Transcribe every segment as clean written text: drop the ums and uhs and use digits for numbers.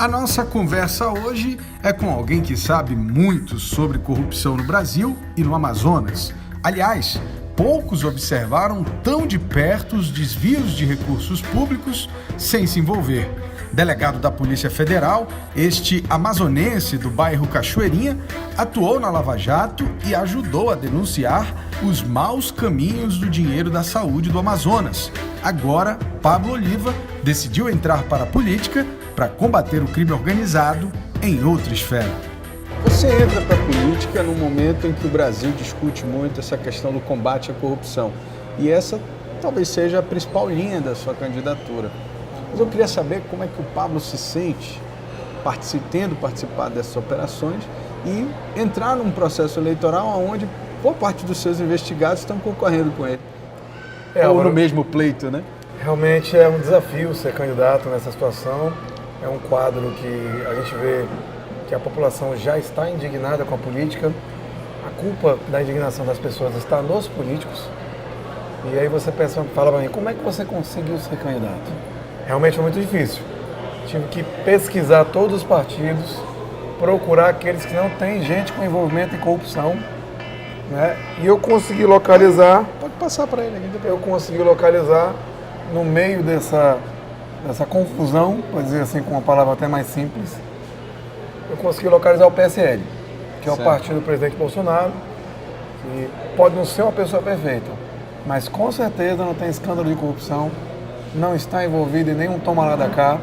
A nossa conversa hoje é com alguém que sabe muito sobre corrupção no Brasil e no Amazonas. Aliás, poucos observaram tão de perto os desvios de recursos públicos sem se envolver. Delegado da Polícia Federal, este amazonense do bairro Cachoeirinha atuou na Lava Jato e ajudou a denunciar os maus caminhos do dinheiro da saúde do Amazonas. Agora, Pablo Oliva decidiu entrar para a política para combater o crime organizado em outra esfera. Você entra para a política num momento em que o Brasil discute muito essa questão do combate à corrupção. E essa talvez seja a principal linha da sua candidatura. Mas eu queria saber como é que o Pablo se sente tendo participado dessas operações e entrar num processo eleitoral onde boa parte dos seus investigados estão concorrendo com ele. Ou no mesmo pleito, né? Realmente é um desafio ser candidato nessa situação. É um quadro que a gente vê que a população já está indignada com a política. A culpa da indignação das pessoas está nos políticos. E aí você fala para mim, como é que você conseguiu ser candidato? Realmente é muito difícil. Tive que pesquisar todos os partidos, procurar aqueles que não têm gente com envolvimento em corrupção, né? E eu consegui localizar... Pode passar para ele aqui. Eu consegui localizar no meio dessa confusão, vou dizer assim com uma palavra até mais simples, eu consegui localizar o PSL, que é o partido do presidente Bolsonaro, que pode não ser uma pessoa perfeita, mas com certeza não tem escândalo de corrupção, não está envolvido em nenhum toma lá da cá.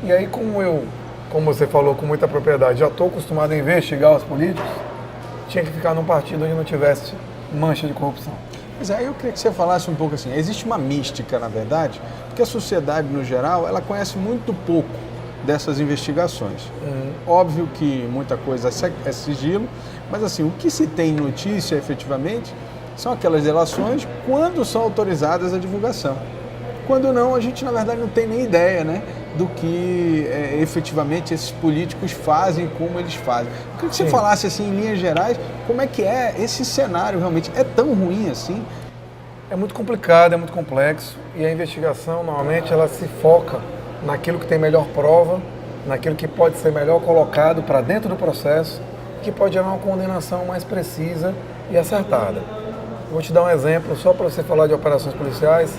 E aí, como você falou com muita propriedade, já estou acostumado a investigar os políticos, tinha que ficar num partido onde não tivesse mancha de corrupção. Mas aí eu queria que você falasse um pouco assim, existe uma mística, na verdade, porque a sociedade, no geral, ela conhece muito pouco dessas investigações. Óbvio que muita coisa é sigilo, mas assim, o que se tem notícia, efetivamente, são aquelas delações quando são autorizadas a divulgação. Quando não, a gente, na verdade, não tem nem ideia, né, do que efetivamente esses políticos fazem e como eles fazem. Eu queria que você falasse, assim, em linhas gerais, como é que é esse cenário realmente? É tão ruim assim? É muito complicado, é muito complexo, e a investigação, normalmente, ela se foca naquilo que tem melhor prova, naquilo que pode ser melhor colocado para dentro do processo, que pode gerar uma condenação mais precisa e acertada. Vou te dar um exemplo, só para você falar de operações policiais.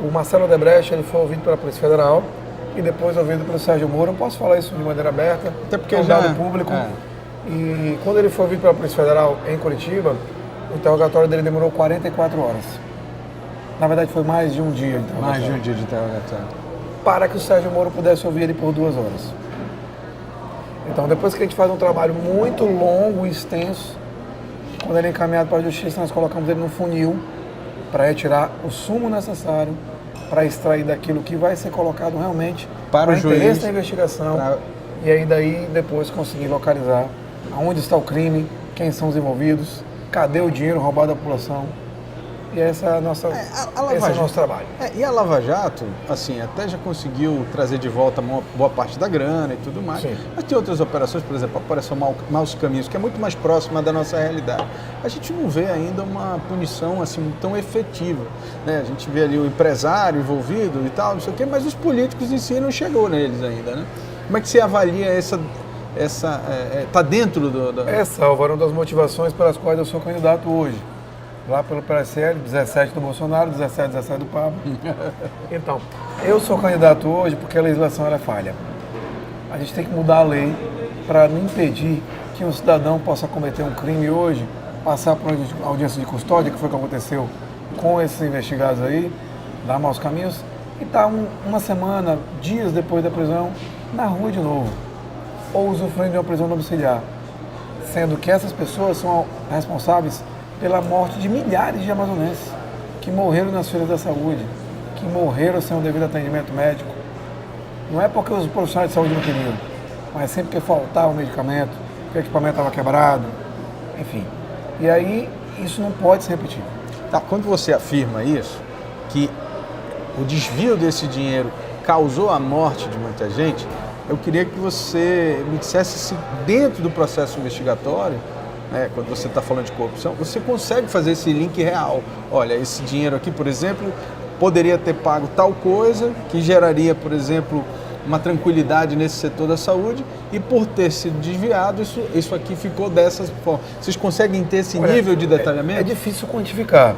O Marcelo Odebrecht, ele foi ouvido pela Polícia Federal e depois ouvido pelo Sérgio Moro. Eu posso falar isso de maneira aberta, até porque é um dado público. E quando ele foi ouvido pela Polícia Federal em Curitiba, o interrogatório dele demorou 44 horas. Na verdade, foi mais de um dia de interrogatório. Mais de um dia de interrogatório. Para que o Sérgio Moro pudesse ouvir ele por 2 horas. Então, depois que a gente faz um trabalho muito longo e extenso, quando ele é encaminhado para a Justiça, nós colocamos ele no funil para retirar o sumo necessário para extrair daquilo que vai ser colocado realmente para o interesse da investigação e aí daí depois conseguir localizar aonde está o crime, quem são os envolvidos, cadê o dinheiro roubado da população. E essa é esse é o nosso trabalho. E a Lava Jato, assim, até já conseguiu trazer de volta uma boa parte da grana e tudo mais. Sim. Mas tem outras operações, por exemplo, a Operação Maus Caminhos, que é muito mais próxima da nossa realidade. A gente não vê ainda uma punição assim tão efetiva, né? A gente vê ali o empresário envolvido e tal, não sei o quê, mas os políticos em si não chegou neles ainda, né? Como é que você avalia tá dentro do... Essa, Álvaro, é uma das motivações pelas quais eu sou candidato hoje. Lá pelo PSL, 17 do Bolsonaro, 17 do Pablo. Então, eu sou candidato hoje porque a legislação ela é falha. A gente tem que mudar a lei para não impedir que um cidadão possa cometer um crime hoje, passar por uma audiência de custódia, que foi o que aconteceu com esses investigados aí, dar maus caminhos, e estar uma semana, dias depois da prisão, na rua de novo, ou usufruindo de uma prisão domiciliar, sendo que essas pessoas são responsáveis pela morte de milhares de amazonenses que morreram nas filas da saúde, que morreram sem o devido atendimento médico. Não é porque os profissionais de saúde não queriam, mas sempre que faltava o medicamento, que o equipamento estava quebrado, enfim. E aí, isso não pode se repetir. Tá, quando você afirma isso, que o desvio desse dinheiro causou a morte de muita gente, eu queria que você me dissesse se dentro do processo investigatório, quando você está falando de corrupção, você consegue fazer esse link real. Olha, esse dinheiro aqui, por exemplo, poderia ter pago tal coisa, que geraria, por exemplo, uma tranquilidade nesse setor da saúde e por ter sido desviado, isso aqui ficou dessa forma. Vocês conseguem ter esse nível de detalhamento? É difícil quantificar,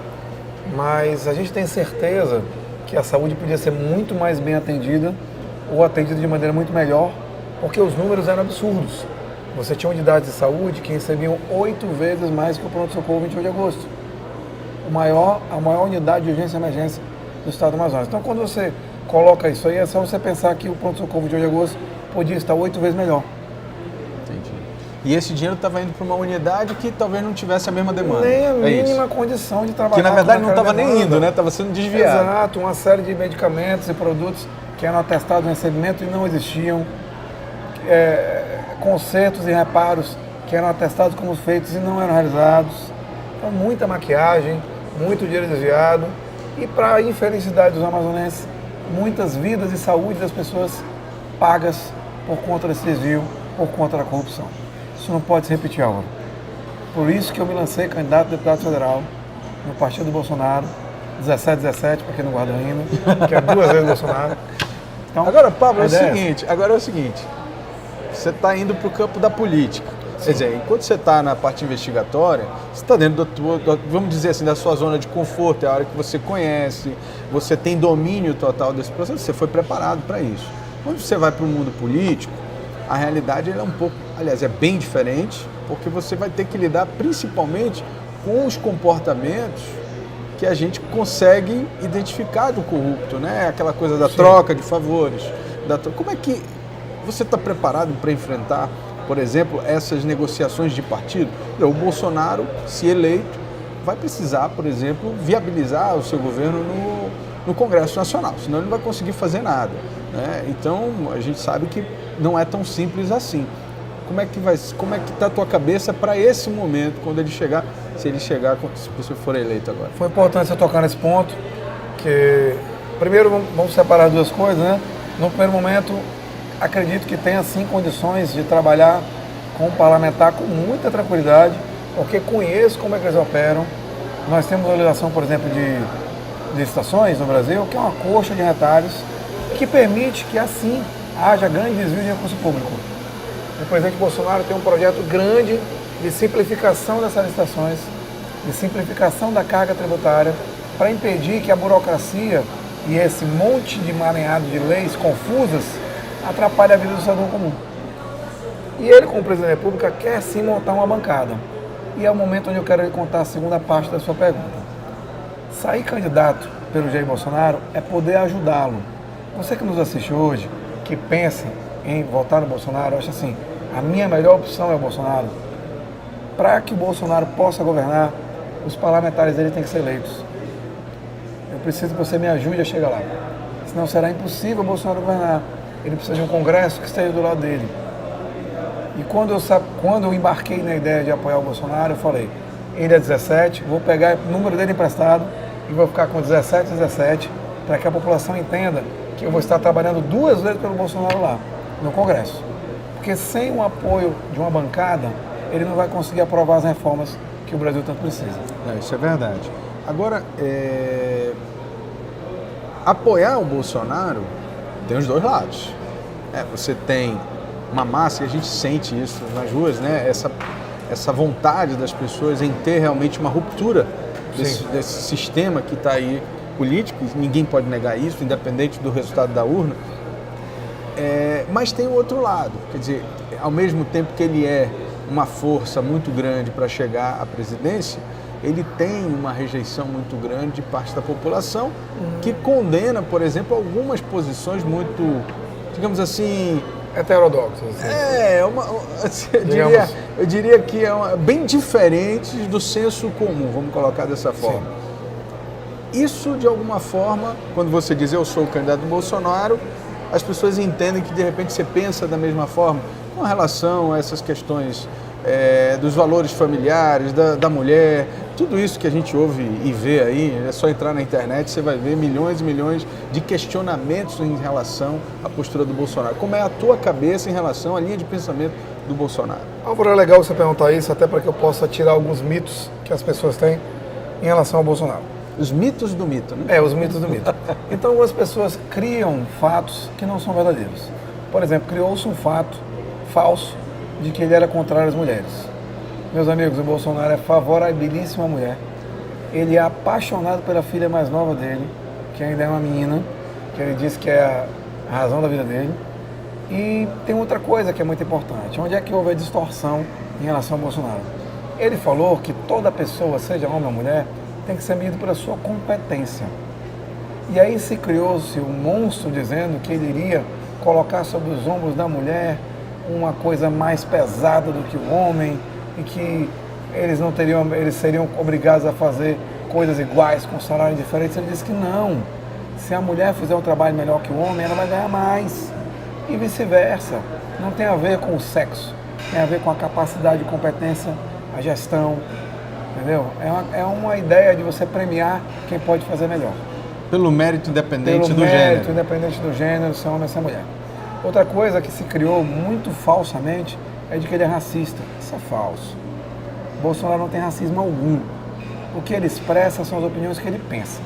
mas a gente tem certeza que a saúde podia ser muito mais bem atendida ou atendida de maneira muito melhor, porque os números eram absurdos. Você tinha unidades de saúde que recebiam 8 vezes mais que o pronto-socorro 28 de agosto. A maior unidade de urgência e emergência do estado do Amazonas. Então, quando você coloca isso aí, é só você pensar que o pronto-socorro 28 de agosto podia estar 8 vezes melhor. Entendi. E esse dinheiro estava indo para uma unidade que talvez não tivesse a mesma demanda. Nem a mínima condição de trabalhar. Que na verdade não estava nem indo, né? Estava sendo desviado. Exato, uma série de medicamentos e produtos que eram atestados de recebimento e não existiam. Consertos e reparos que eram atestados como feitos e não eram realizados. Então, muita maquiagem, muito dinheiro desviado e, para a infelicidade dos amazonenses, muitas vidas e saúde das pessoas pagas por conta desse desvio, por conta da corrupção. Isso não pode se repetir, Álvaro. Por isso que eu me lancei candidato a deputado federal no partido do Bolsonaro, 17, para quem não guarda ainda, que é 2 vezes Bolsonaro. Então, agora, Pablo, é o seguinte, você está indo para o campo da política. Sim. Quer dizer, enquanto você está na parte investigatória, você está dentro vamos dizer assim, da sua zona de conforto, é a hora que você conhece, você tem domínio total desse processo, você foi preparado para isso. Quando você vai para o mundo político, a realidade é um pouco, aliás, é bem diferente, porque você vai ter que lidar principalmente com os comportamentos que a gente consegue identificar do corrupto, né? Aquela coisa da troca de favores. Como é que você está preparado para enfrentar, por exemplo, essas negociações de partido? O Bolsonaro, se eleito, vai precisar, por exemplo, viabilizar o seu governo no Congresso Nacional, senão ele não vai conseguir fazer nada, né? Então, a gente sabe que não é tão simples assim. Como é que está a tua cabeça para esse momento, quando ele chegar, se você for eleito agora? Foi importante você tocar nesse ponto, que primeiro vamos separar duas coisas, né? No primeiro momento, acredito que tenha sim condições de trabalhar com um parlamentar com muita tranquilidade, porque conheço como é que eles operam. Nós temos uma legislação, por exemplo, de licitações no Brasil, que é uma coxa de retalhos, que permite que assim haja grande desvio de recurso público. O presidente Bolsonaro tem um projeto grande de simplificação dessas licitações, de simplificação da carga tributária, para impedir que a burocracia e esse monte de emaranhado de leis confusas atrapalhe a vida do cidadão comum. E ele, como presidente da República, quer sim montar uma bancada. E é o momento onde eu quero lhe contar a segunda parte da sua pergunta. Sair candidato pelo Jair Bolsonaro é poder ajudá-lo. Você que nos assiste hoje, que pensa em votar no Bolsonaro, acha assim, a minha melhor opção é o Bolsonaro. Para que o Bolsonaro possa governar, os parlamentares dele têm que ser eleitos. Eu preciso que você me ajude a chegar lá. Senão será impossível o Bolsonaro governar. Ele precisa de um Congresso que esteja do lado dele. E quando eu embarquei na ideia de apoiar o Bolsonaro, eu falei, ele é 17, vou pegar o número dele emprestado e vou ficar com 17, para que a população entenda que eu vou estar trabalhando 2 vezes pelo Bolsonaro lá, no Congresso. Porque sem o apoio de uma bancada, ele não vai conseguir aprovar as reformas que o Brasil tanto precisa. Isso é verdade. Agora, apoiar o Bolsonaro tem os dois lados. Você tem uma massa, e a gente sente isso nas ruas, né? Essa vontade das pessoas em ter realmente uma ruptura desse sistema que está aí político, ninguém pode negar isso, independente do resultado da urna. Mas tem o outro lado, quer dizer, ao mesmo tempo que ele é uma força muito grande para chegar à presidência, ele tem uma rejeição muito grande de parte da população que condena, por exemplo, algumas posições muito, digamos assim, heterodoxas. Eu diria que bem diferentes do senso comum, vamos colocar dessa forma. Sim. Isso, de alguma forma, quando você diz eu sou o candidato do Bolsonaro, as pessoas entendem que de repente você pensa da mesma forma com relação a essas questões dos valores familiares, da mulher, tudo isso que a gente ouve e vê aí, é só entrar na internet, você vai ver milhões e milhões de questionamentos em relação à postura do Bolsonaro. Como é a tua cabeça em relação à linha de pensamento do Bolsonaro? Álvaro, é legal você perguntar isso, até para que eu possa tirar alguns mitos que as pessoas têm em relação ao Bolsonaro. Os mitos do mito, né? Os mitos do mito. Então, algumas pessoas criam fatos que não são verdadeiros. Por exemplo, criou-se um fato falso de que ele era contrário às mulheres. Meus amigos, o Bolsonaro é favorabilíssimo à mulher. Ele é apaixonado pela filha mais nova dele, que ainda é uma menina, que ele diz que é a razão da vida dele. E tem outra coisa que é muito importante. Onde é que houve a distorção em relação ao Bolsonaro? Ele falou que toda pessoa, seja homem ou mulher, tem que ser medido pela sua competência. E aí se criou-se um monstro dizendo que ele iria colocar sobre os ombros da mulher uma coisa mais pesada do que o homem e que eles seriam obrigados a fazer coisas iguais com salários diferentes. Ele disse que não. Se a mulher fizer um trabalho melhor que o homem, ela vai ganhar mais. E vice-versa. Não tem a ver com o sexo, tem a ver com a capacidade de competência, a gestão, entendeu? É uma ideia de você premiar quem pode fazer melhor. Pelo mérito independente do gênero. Pelo mérito gênero. independente do gênero, se é homem ou se é mulher. Outra coisa que se criou muito falsamente é de que ele é racista. Isso é falso. Bolsonaro não tem racismo algum. O que ele expressa são as opiniões que ele pensa.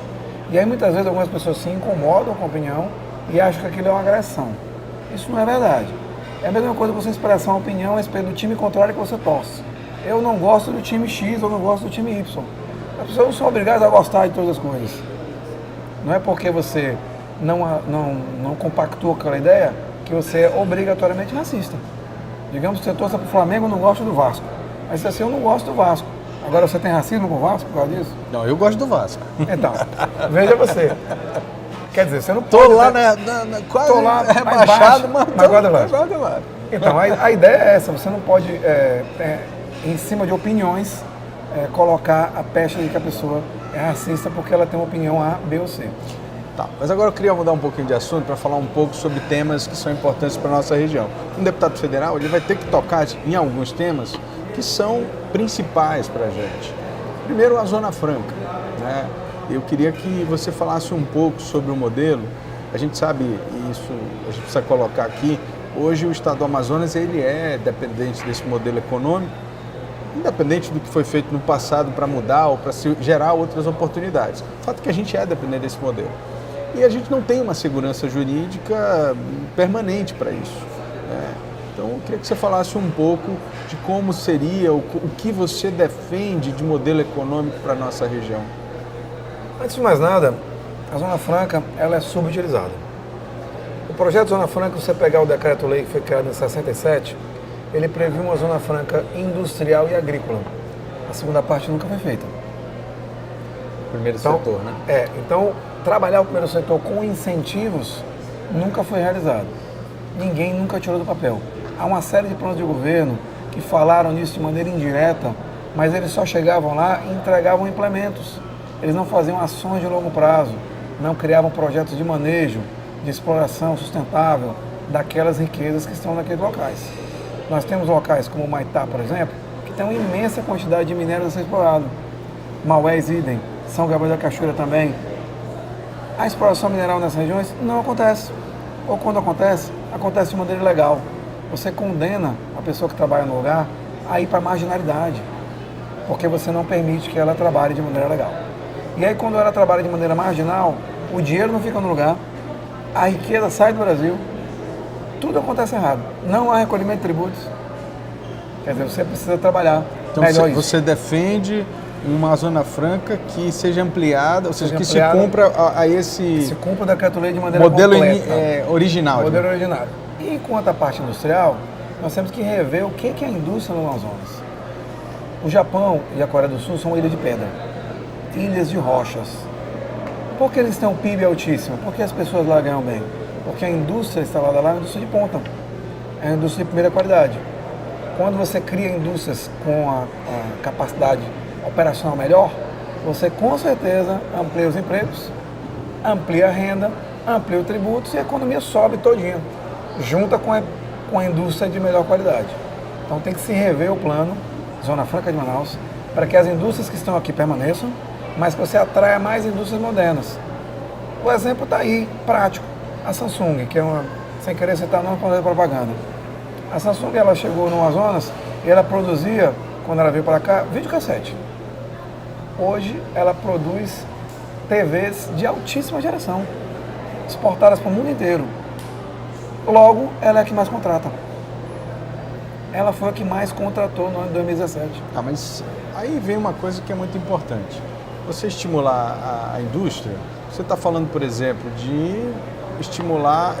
E aí muitas vezes algumas pessoas se incomodam com a opinião e acham que aquilo é uma agressão. Isso não é verdade. É a mesma coisa que você expressar uma opinião a respeito do time contrário que você torce. Eu não gosto do time X, eu não gosto do time Y. As pessoas não são obrigadas a gostar de todas as coisas. Não é porque você não compactua com aquela ideia que você é obrigatoriamente racista. Digamos que você torça para o Flamengo e não gosta do Vasco. Mas assim, eu não gosto do Vasco. Agora você tem racismo com o Vasco por causa disso? Não, eu gosto do Vasco. Então, veja você. Quer dizer, você não Tô pode... lá quase Tô lá rebaixado, mas guarda Vasco. guarda Vasco. Então, a ideia é essa. Você não pode, em cima de opiniões, colocar a pecha de que a pessoa é racista porque ela tem uma opinião A, B ou C. Tá, mas agora eu queria mudar um pouquinho de assunto para falar um pouco sobre temas que são importantes para a nossa região. Um deputado federal ele vai ter que tocar em alguns temas que são principais para a gente. Primeiro, a Zona Franca, né? Eu queria que você falasse um pouco sobre o modelo. A gente sabe, e isso a gente precisa colocar aqui, hoje o estado do Amazonas ele é dependente desse modelo econômico, independente do que foi feito no passado para mudar ou para gerar outras oportunidades. O fato é que a gente é dependente desse modelo. E a gente não tem uma segurança jurídica permanente para isso, né? Então, eu queria que você falasse um pouco de como seria, o que você defende de modelo econômico para a nossa região. Antes de mais nada, a Zona Franca ela é subutilizada. O projeto Zona Franca, se você pegar o decreto-lei que foi criado em 67, ele previu uma Zona Franca industrial e agrícola. A segunda parte nunca foi feita. Primeiro setor, né? Então, trabalhar o primeiro setor com incentivos nunca foi realizado. Ninguém nunca tirou do papel. Há uma série de planos de governo que falaram nisso de maneira indireta, mas eles só chegavam lá e entregavam implementos. Eles não faziam ações de longo prazo, não criavam projetos de manejo, de exploração sustentável daquelas riquezas que estão naqueles locais. Nós temos locais como Maitá, por exemplo, que tem uma imensa quantidade de minérios a ser explorado. Maués, idem, São Gabriel da Cachoeira também. A exploração mineral nessas regiões não acontece. Ou quando acontece, acontece de maneira ilegal. Você condena a pessoa que trabalha no lugar a ir para a marginalidade, porque você não permite que ela trabalhe de maneira legal. E aí quando ela trabalha de maneira marginal, o dinheiro não fica no lugar, a riqueza sai do Brasil, tudo acontece errado. Não há recolhimento de tributos. Quer dizer, você precisa trabalhar melhor isso. Você defende uma Zona Franca que seja ampliada, ou seja, que se cumpra a esse... Se cumpra o decreto-lei de maneira modelo completa. Original. Modelo originário. E enquanto a parte industrial, nós temos que rever o que é a indústria no Amazonas. O Japão e a Coreia do Sul são ilhas de pedra, ilhas de rochas. Por que eles têm um PIB altíssimo? Porque as pessoas lá ganham bem. Porque a indústria instalada lá é uma indústria de ponta, é uma indústria de primeira qualidade. Quando você cria indústrias com a capacidade operacional melhor, você com certeza amplia os empregos, amplia a renda, amplia os tributos e a economia sobe todinha, junta com a indústria de melhor qualidade. Então tem que se rever o plano Zona Franca de Manaus para que as indústrias que estão aqui permaneçam, mas que você atraia mais indústrias modernas. O exemplo está aí, prático. A Samsung, que é uma, sem querer citar nome para propaganda. A Samsung ela chegou no Amazonas e ela produzia, quando ela veio para cá, videocassete. Hoje ela produz TVs de altíssima geração, exportadas para o mundo inteiro. Logo, ela é a que mais contrata. Ela foi a que mais contratou no ano de 2017. Mas aí vem uma coisa que é muito importante. Você estimular a indústria, você está falando, por exemplo, de estimular,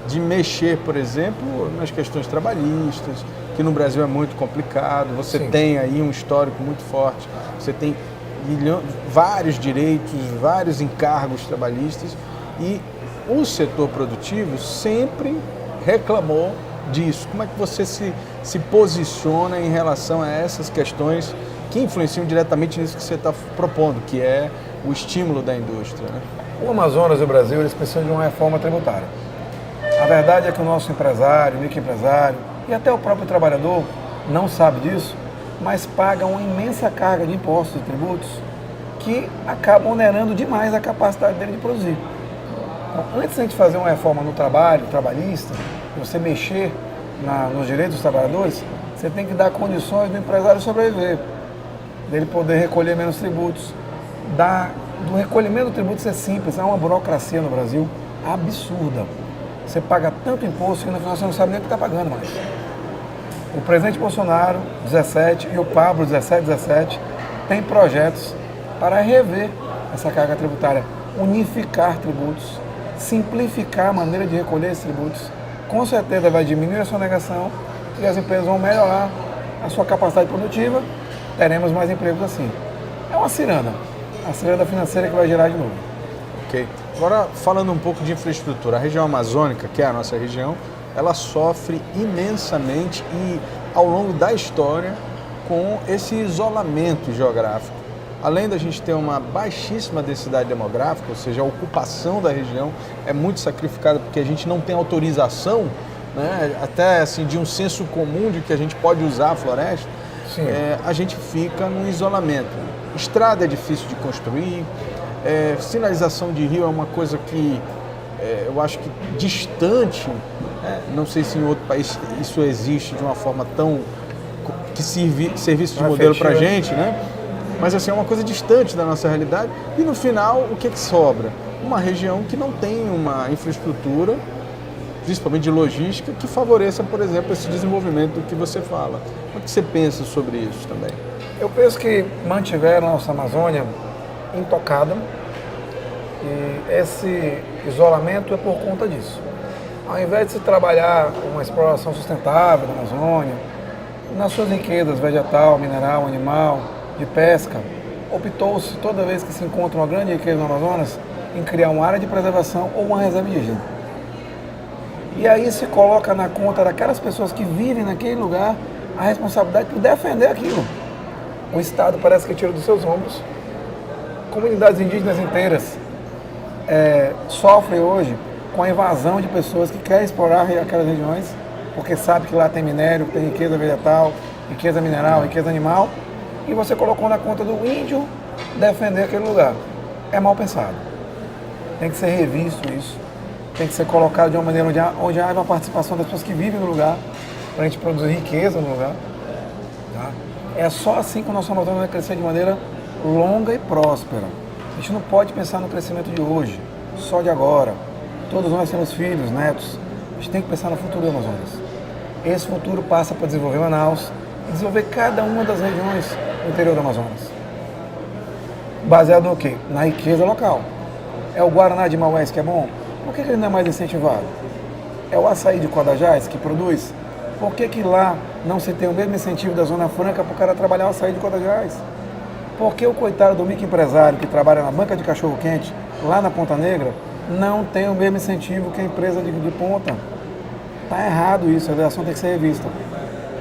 de mexer, por exemplo, nas questões trabalhistas, que no Brasil é muito complicado. Você Sim. tem aí um histórico muito forte. Você tem vários direitos, vários encargos trabalhistas e o setor produtivo sempre reclamou disso. Como é que você se posiciona em relação a essas questões que influenciam diretamente nisso que você está propondo, que é o estímulo da indústria, né? O Amazonas e o Brasil, eles precisam de uma reforma tributária. A verdade é que o nosso empresário, microempresário e até o próprio trabalhador não sabe disso, mas paga uma imensa carga de impostos e tributos que acabam onerando demais a capacidade dele de produzir. Então, antes de a gente fazer uma reforma no trabalho, trabalhista, você mexer nos direitos dos trabalhadores, você tem que dar condições do empresário sobreviver, dele poder recolher menos tributos, do recolhimento do tributo ser simples. Há uma burocracia no Brasil absurda. Você paga tanto imposto que no final você não sabe nem o que está pagando mais. O presidente Bolsonaro, 17, e o Pablo, 17, tem projetos para rever essa carga tributária, unificar tributos, simplificar a maneira de recolher esses tributos. Com certeza vai diminuir a sonegação e as empresas vão melhorar a sua capacidade produtiva, teremos mais empregos assim. É uma ciranda, a ciranda financeira que vai gerar de novo. Ok. Agora, falando um pouco de infraestrutura, a região amazônica, que é a nossa região, ela sofre imensamente e ao longo da história com esse isolamento geográfico. Além da gente ter uma baixíssima densidade demográfica, ou seja, a ocupação da região é muito sacrificada porque a gente não tem autorização, né, até assim, de um senso comum de que a gente pode usar a floresta, a gente fica num isolamento. Estrada é difícil de construir, sinalização de rio é uma coisa que eu acho que distante, não sei se em outro país isso existe de uma forma tão que serviço de modelo para a gente, né? Mas assim, é uma coisa distante da nossa realidade e no final o que sobra? Uma região que não tem uma infraestrutura, principalmente de logística, que favoreça, por exemplo, esse desenvolvimento que você fala. O que você pensa sobre isso também? Eu penso que mantiveram a nossa Amazônia intocada e esse isolamento é por conta disso. Ao invés de se trabalhar uma exploração sustentável da Amazônia, nas suas riquezas vegetal, mineral, animal, de pesca, optou-se, toda vez que se encontra uma grande riqueza no Amazonas, em criar uma área de preservação ou uma reserva indígena. E aí se coloca na conta daquelas pessoas que vivem naquele lugar a responsabilidade por defender aquilo. O Estado parece que tira dos seus ombros. Comunidades indígenas inteiras sofrem hoje com a invasão de pessoas que querem explorar aquelas regiões, porque sabe que lá tem minério, tem riqueza vegetal, riqueza mineral, riqueza animal, e você colocou na conta do índio defender aquele lugar. É mal pensado. Tem que ser revisto isso. Tem que ser colocado de uma maneira onde haja uma participação das pessoas que vivem no lugar, para a gente produzir riqueza no lugar. Tá? É só assim que o nosso Amazonas vai crescer de maneira longa e próspera. A gente não pode pensar no crescimento de hoje, só de agora. Todos nós temos filhos, netos. A gente tem que pensar no futuro do Amazonas. Esse futuro passa para desenvolver Manaus e desenvolver cada uma das regiões do interior do Amazonas. Baseado no quê? Na riqueza local. É o Guaraná de Maués que é bom? Por que ele não é mais incentivado? É o açaí de Codajás que produz? Por que lá não se tem o mesmo incentivo da Zona Franca para o cara trabalhar o açaí de Codajás? Por que o coitado do microempresário que trabalha na banca de cachorro-quente, lá na Ponta Negra, não tem o mesmo incentivo que a empresa de ponta? Está errado isso, a legislação tem que ser revista.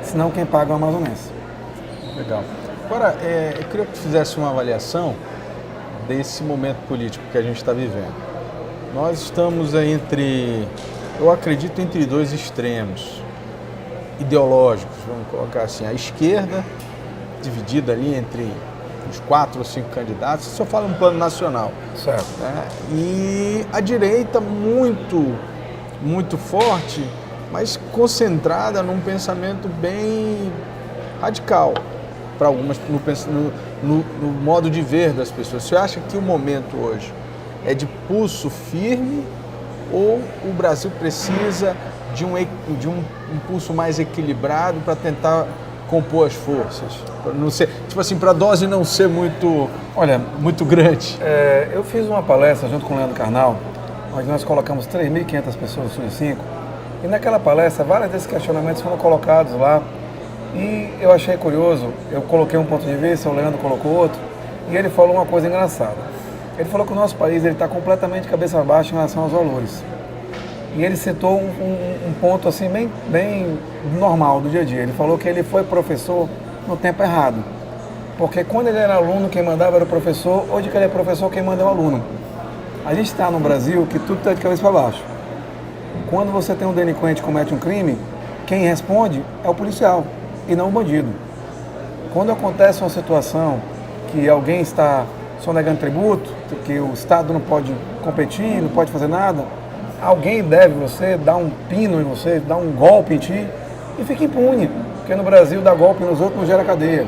Senão quem paga é o amazonense. Legal. Agora, eu queria que fizesse uma avaliação desse momento político que a gente está vivendo. Nós estamos aí eu acredito, entre dois extremos ideológicos, vamos colocar assim, a esquerda dividida ali entre uns 4 ou 5 candidatos, isso eu falo no plano nacional. Certo. Né? E a direita muito forte, mas concentrada num pensamento bem radical, para algumas, no modo de ver das pessoas. Você acha que o momento hoje é de pulso firme ou o Brasil precisa de um impulso mais equilibrado para tentar compor as forças? Pra não ser, tipo assim, para a dose não ser muito grande. Eu fiz uma palestra junto com o Leandro Carnal, onde nós colocamos 3.500 pessoas no Estúdio 5, e naquela palestra vários desses questionamentos foram colocados lá, e eu achei curioso, eu coloquei um ponto de vista, o Leandro colocou outro, e ele falou uma coisa engraçada. Ele falou que o nosso país está completamente cabeça baixa em relação aos valores. E ele citou um ponto assim bem normal do dia a dia. Ele falou que ele foi professor no tempo errado. Porque quando ele era aluno, quem mandava era o professor, hoje que ele é professor, quem manda é o aluno. A gente está no Brasil que tudo está de cabeça para baixo. Quando você tem um delinquente que comete um crime, quem responde é o policial e não o bandido. Quando acontece uma situação que alguém está sonegando tributo, que o Estado não pode competir, não pode fazer nada, alguém deve você dar um pino em você, dar um golpe em ti e fica impune, porque no Brasil dar golpe nos outros não gera cadeia.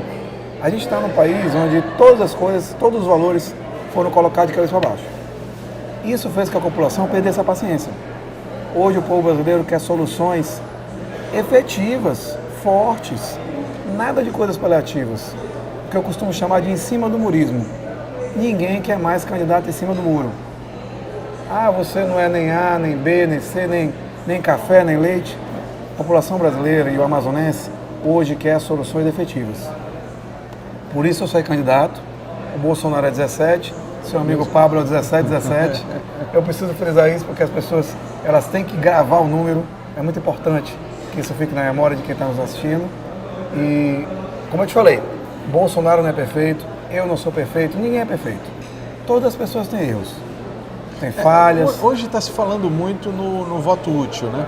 A gente está num país onde todas as coisas, todos os valores foram colocados de cabeça para baixo. Isso fez com que a população perdesse a paciência. Hoje o povo brasileiro quer soluções efetivas, fortes, nada de coisas paliativas, o que eu costumo chamar de em cima do murismo. Ninguém quer mais candidato em cima do muro. Ah, você não é nem A, nem B, nem C, nem café, nem leite. A população brasileira e o amazonense hoje quer soluções efetivas. Por isso eu sou candidato. O Bolsonaro é 17, seu amigo Pablo é 17. Eu preciso frisar isso porque as pessoas elas têm que gravar o número. É muito importante que isso fique na memória de quem está nos assistindo. E, como eu te falei, Bolsonaro não é perfeito, eu não sou perfeito, ninguém é perfeito. Todas as pessoas têm erros. Tem falhas. Hoje está se falando muito no voto útil, né?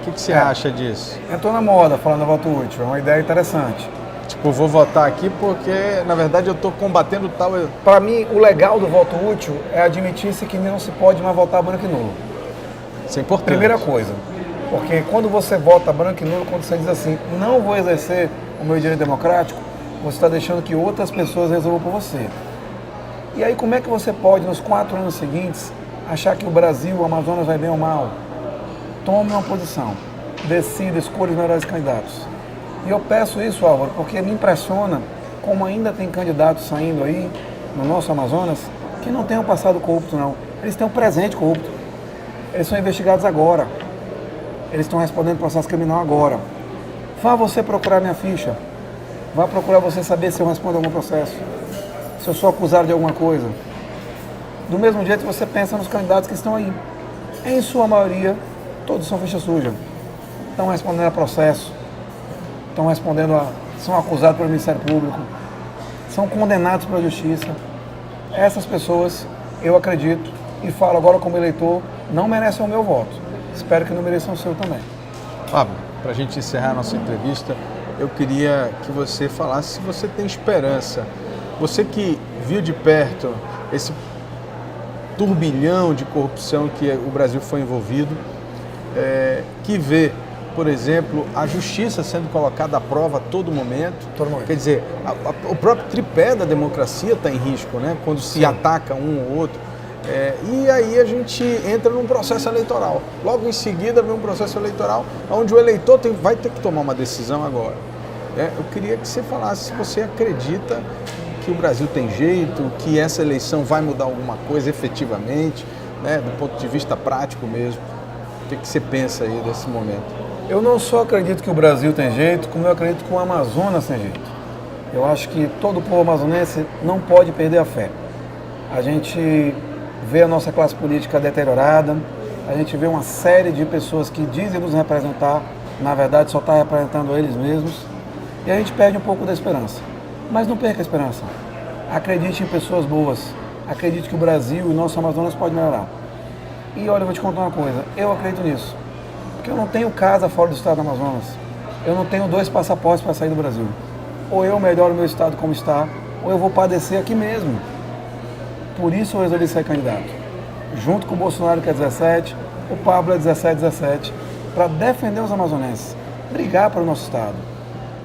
O que você acha disso? Entrou na moda falando do voto útil, é uma ideia interessante. Tipo, vou votar aqui porque, na verdade, eu estou combatendo tal... Para mim, o legal do voto útil é admitir-se que não se pode mais votar branco e nulo. Isso é importante. Primeira coisa, porque quando você vota branco e nulo, quando você diz assim, não vou exercer o meu direito democrático, você está deixando que outras pessoas resolvam por você. E aí como é que você pode, nos 4 anos seguintes, achar que o Brasil, o Amazonas vai bem ou mal? Tome uma posição, decida, escolha os melhores candidatos. E eu peço isso, Álvaro, porque me impressiona como ainda tem candidatos saindo aí, no nosso Amazonas, que não têm um passado corrupto, não. Eles têm um presente corrupto. Eles são investigados agora. Eles estão respondendo processo criminal agora. Vá você procurar minha ficha. Vá procurar você saber se eu respondo algum processo. Se eu sou acusado de alguma coisa. Do mesmo jeito que você pensa nos candidatos que estão aí. Em sua maioria, todos são ficha suja. Estão respondendo a processo. São acusados pelo Ministério Público. São condenados pela Justiça. Essas pessoas, eu acredito, e falo agora como eleitor, não merecem o meu voto. Espero que não mereçam o seu também. Fábio, para a gente encerrar a nossa entrevista, eu queria que você falasse se você tem esperança. Você que viu de perto esse turbilhão de corrupção que o Brasil foi envolvido, que vê, por exemplo, a justiça sendo colocada à prova a todo momento. Quer dizer, o próprio tripé da democracia está em risco, né? Quando se ataca um ou outro. E aí a gente entra num processo eleitoral. Logo em seguida vem um processo eleitoral onde o eleitor vai ter que tomar uma decisão agora. Eu queria que você falasse se você acredita que o Brasil tem jeito, que essa eleição vai mudar alguma coisa efetivamente, né, do ponto de vista prático mesmo. O que você pensa aí desse momento? Eu não só acredito que o Brasil tem jeito, como eu acredito que o Amazonas tem jeito. Eu acho que todo o povo amazonense não pode perder a fé. A gente vê a nossa classe política deteriorada, a gente vê uma série de pessoas que dizem nos representar, na verdade só está representando eles mesmos, e a gente perde um pouco da esperança. Mas não perca a esperança. Acredite em pessoas boas. Acredite que o Brasil e o nosso Amazonas pode melhorar. E olha, eu vou te contar uma coisa. Eu acredito nisso. Porque eu não tenho casa fora do estado do Amazonas. Eu não tenho 2 passaportes para sair do Brasil. Ou eu melhoro o meu estado como está, ou eu vou padecer aqui mesmo. Por isso eu resolvi ser candidato. Junto com o Bolsonaro, que é 17, o Pablo é 17, para defender os amazonenses. Brigar para o nosso estado.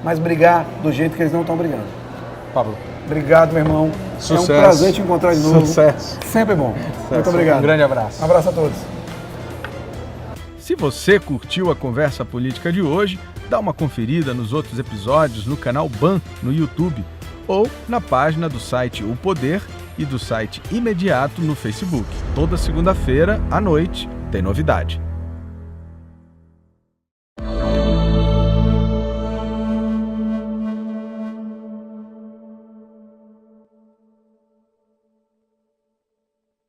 Mas brigar do jeito que eles não estão brigando. Pablo, Obrigado, meu irmão. Sucesso. É um prazer te encontrar de novo. Sucesso. Sempre bom. Sucesso. Muito obrigado. Um grande abraço. Um abraço a todos. Se você curtiu a conversa política de hoje, dá uma conferida nos outros episódios no canal BAN no YouTube ou na página do site O Poder e do site Imediato no Facebook. Toda segunda-feira, à noite, tem novidade.